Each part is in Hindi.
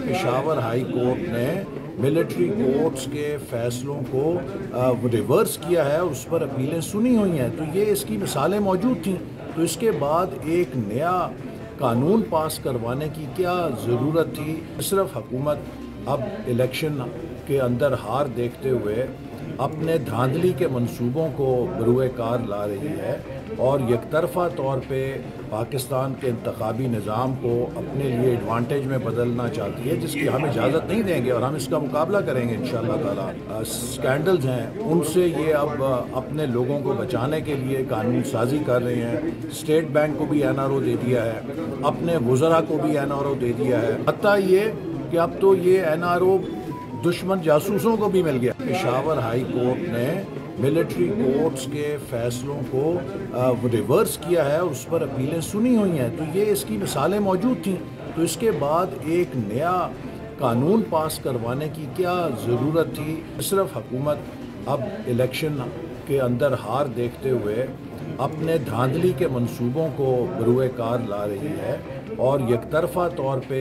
पेशावर हाई कोर्ट ने मिलिट्री कोर्ट्स के फैसलों को रिवर्स किया है और उस पर अपीलें सुनी हुई हैं, तो ये इसकी मिसालें मौजूद थीं। तो इसके बाद एक नया कानून पास करवाने की क्या ज़रूरत थी? सिर्फ हुकूमत अब इलेक्शन के अंदर हार देखते हुए अपने धांधली के मंसूबों को बरूए कार ला रही है और यकतरफ़ा तौर पे पाकिस्तान के इंतखाबी निज़ाम को अपने लिए एडवांटेज में बदलना चाहती है, जिसकी हम इजाज़त नहीं देंगे और हम इसका मुकाबला करेंगे इंशाअल्लाह ताला। स्कैंडल्स हैं, उनसे ये अब अपने लोगों को बचाने के लिए कानून साजी कर रहे हैं। स्टेट बैंक को भी NRO दे दिया है, अपने वुज़रा को भी NRO दे दिया है, हत्ता ये कि अब तो ये NRO दुश्मन जासूसों को भी मिल गया। पेशावर हाई कोर्ट ने मिलिट्री कोर्ट्स के फैसलों को रिवर्स किया है और उस पर अपीलें सुनी हुई हैं, तो ये इसकी मिसालें मौजूद थीं। तो इसके बाद एक नया कानून पास करवाने की क्या ज़रूरत थी? सिर्फ हुकूमत अब इलेक्शन के अंदर हार देखते हुए अपने धांधली के मंसूबों को बरूए कार ला रही है और यकतरफ़ा तौर पे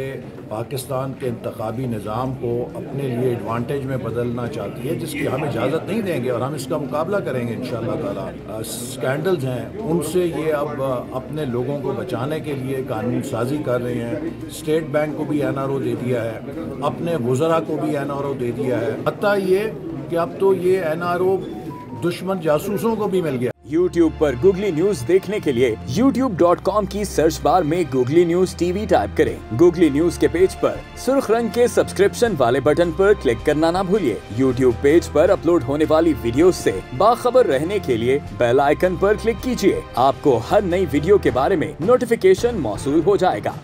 पाकिस्तान के इंतखाबी निज़ाम को अपने लिए एडवांटेज में बदलना चाहती है, जिसकी हम इजाज़त नहीं देंगे और हम इसका मुकाबला करेंगे इंशाअल्लाह ताला। स्कैंडल्स हैं, उनसे ये अब अपने लोगों को बचाने के लिए कानून साजी कर रहे हैं। स्टेट बैंक को भी NRO दे दिया है, अपने वुज़रा को भी NRO दे दिया है, हत्ता ये कि अब तो ये NRO दुश्मन जासूसों को भी मिल गया। YouTube पर गूगली न्यूज देखने के लिए youtube.com की सर्च बार में गूगली न्यूज TV टाइप करें। गूगली न्यूज के पेज पर सुर्ख रंग के सब्सक्रिप्शन वाले बटन पर क्लिक करना ना भूलिए। YouTube पेज पर अपलोड होने वाली वीडियोस से बाखबर रहने के लिए बेल आइकन पर क्लिक कीजिए। आपको हर नई वीडियो के बारे में नोटिफिकेशन मौसूल हो जाएगा।